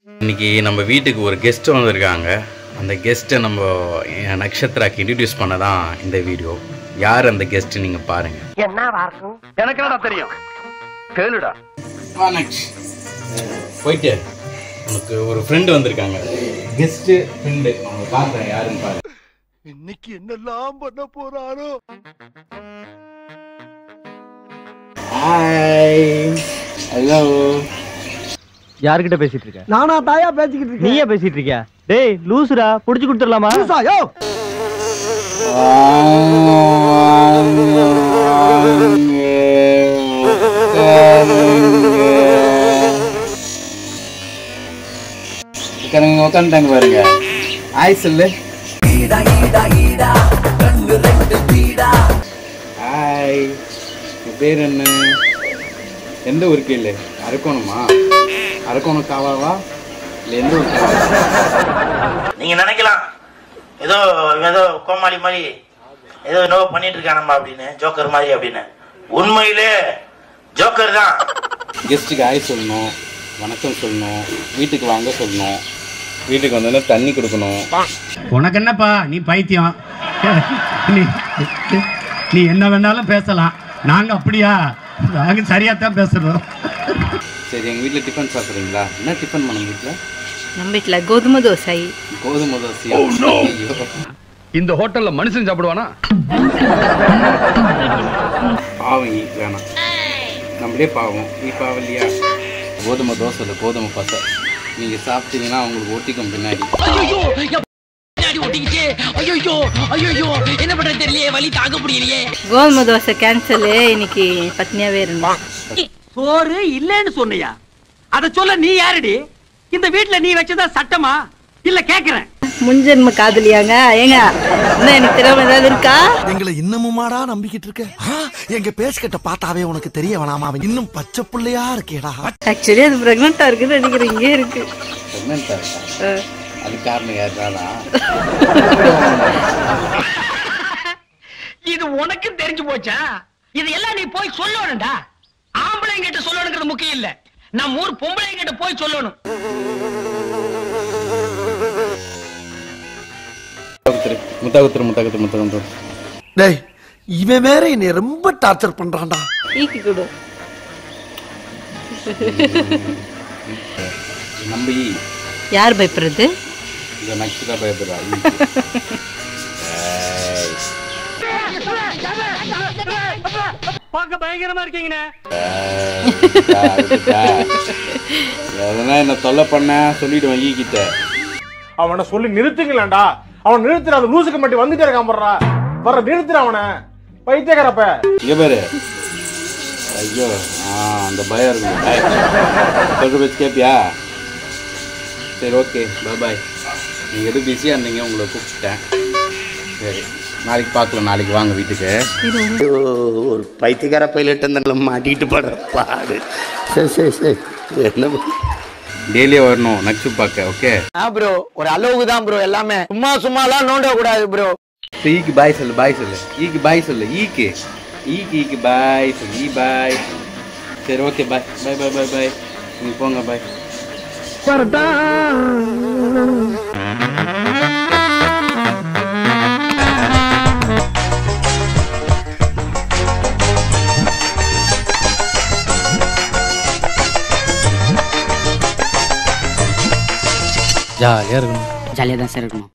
இன்னைக்கு நம்ம வீட்டுக்கு ஒரு கெஸ்ட் வந்திருக்காங்க. அந்த கெஸ்ட்டை நம்ம நக்ஷத்ராக்கு இன்ட்ரடியூஸ் பண்ண தான் இந்த வீடியோ. யார் அந்த கெஸ்ட் நீங்க பாருங்க. எனக்கு என்னடா தெரியும், கேளுடா. போயிட்டு உனக்கு ஒரு ஃப்ரெண்டு வந்திருக்காங்க. கெஸ்ட் ஃப்ரெண்டு அவங்க காட்டுறேன் யாருன்னு பாருங்க. இன்னைக்கு என்னெல்லாம் பண்ண போறாரோ. Hi, hello. யார்கிட்ட பேசிட்டு இருக்க? நானா தாயா பேசிக்கிட்டு இருக்கேன். நீயே பேசிட்டு இருக்கியா? டேய் லூசுடா, புடிச்சு கொடுத்துடலாமா? யோ உட்காந்துட்டாங்க பாருங்க. ஹாய் சொல்லு. ஹாய், பேர் என்ன? எந்த ஊருக்கு? இல்லை அரக்கோணமா? அரக்கோணம் காவாவா இல்லை எந்த ஊருக்கு? நீங்க நினைக்கலாம் ஏதோ ஏதோ கோமாளி மாதிரி ஏதோ என்னவோ பண்ணிட்டு இருக்கானம்மா அப்படின்னு, ஜோக்கர் மாதிரி அப்படின்னு. உண்மையிலே ஜோக்கர் தான். கெஸ்ட்டுக்கு ஹாய் சொல்லணும், வணக்கம் சொல்லணும், வீட்டுக்கு வாங்க சொல்லணும், வீட்டுக்கு வந்தோன்னா தண்ணி கொடுக்கணும். உனக்கு என்னப்பா, நீ பைத்தியம். நீ என்ன வேணாலும் பேசலாம், நாங்க அப்படியா? நாங்க சரியா தான் பேசுறோம். சரி, எங்கள் வீட்டில் டிஃபன் சாப்பிட்றீங்களா? என்ன டிஃபன் பண்ண வீட்டில்? நம்ம வீட்டில் கோதுமை தோசை. கோதுமை தோசையா? இந்த ஹோட்டல்ல மனுஷன் சாப்பிடுவானா? பாவம் ஈ வேணாம், நம்மளே பாவம். நீ பாவம் இல்லையா? கோதுமை தோசை இல்லை, கோதுமை பசை. நீங்கள் சாப்பிட்டீங்கன்னா அவங்களுக்கு ஒட்டிக்கும் பின்னாடி. கோதுமை தோசை கேன்சல். இன்னைக்கு பத்னியாவே இருந்தோம். சோறு இல்லன்னு சொன்னியா? அத சொல்ல நீ யாருடி? இந்த வீட்ல நீ வச்சதா சட்டமா இல்ல கேக்குறேன். முன்ஜென்ம காதலியாங்க ஏங்க? இன்னும் எனக்கு தெரியாம ஏதாவது இருக்கா? எங்களை இன்னமுமாடா நம்பிக்கிட்டு இருக்க? எங்க பேசிக்கிட்ட பார்த்தாவே உனக்கு தெரிய வேணாமா? அவன் இன்னும் பச்சை பிள்ளையா இருக்கேடா. ஆக்சுவலி அது பிரெக்னெண்டா இருக்குன்னு நினைக்கிறேன். இங்கே இருக்கு. பிரெக்னென்ட்டா இருக்கா? அது காரணம் யாருனாலா? இது உனக்கு தெரிஞ்சு போச்சா? இது எல்லாம் நீ போய் சொல்லணும்டா. ஆம்பளைங்க கிட்ட சொல்லணுங்கிறது முக்கியம் இல்ல, நம்ம ஊர் பொம்பளைங்க கிட்ட போய் சொல்லணும். முத்தாகுத்துரு. டேய், இவன் வேற என்னை ரொம்ப டார்ச்சர் பண்றான்டா. ஈக்கி கொடு. நம்பி யார் பயப்படுறது? இந்த நக்ஷத்ரா பயப்படுறா. பார்க்க பயங்கரமா இருக்கீங்கண்ணே. அதெல்லாம் என்ன தொல்லை பண்ண சொல்லிடுவேன் ஈ கிட்ட. அவனை சொல்லி நிறுத்துங்களேன்டா. அவன் நிறுத்துற, அந்த லூசுக்கு மட்டும் வந்துட்டே இருக்கான். வர்ற நிறுத்துற அவனை, பைத்தியக்காரப்ப. இங்க பாரு. ஐயோ, அந்த பயம் இருக்கு. சொல்ற பேச்சு கேப்பியா? சரி, ஓகே, பாய். நீங்க எது பிஸியா இருந்தீங்க, உங்களை கூப்பிட்டேன். சரி, நாளைக்கு பார்க்கலாம். நாளைக்கு வாங்க வீட்டுக்கு. ஒரு பைத்தியக்கார பைலட் மாட்டிட்டு படுற பாடு. சரி சரி சரி, என்ன டெய்லியே வரணும் நக்ஷு பார்க்க. ஓகே ப்ரோ, ஒரு அளவுக்கு தான் ப்ரோ. எல்லாமே சும்மாலாம் நோண்ட கூடாது ப்ரோ. ஈக்கு பாய் சொல்லு, பாய் சொல்லு. ஈக்கு பாய் சொல்லு. ஈக்கு ஈக்கு பாய் சொல்லு. ஈ பாய். சரி, ஓகே, பாய் பாய் பாய் பாய் பாய். நீங்க போங்க, பாய். ஜாலியா இருக்கணும். ஜாலியாக தான் சார் இருக்கணும்.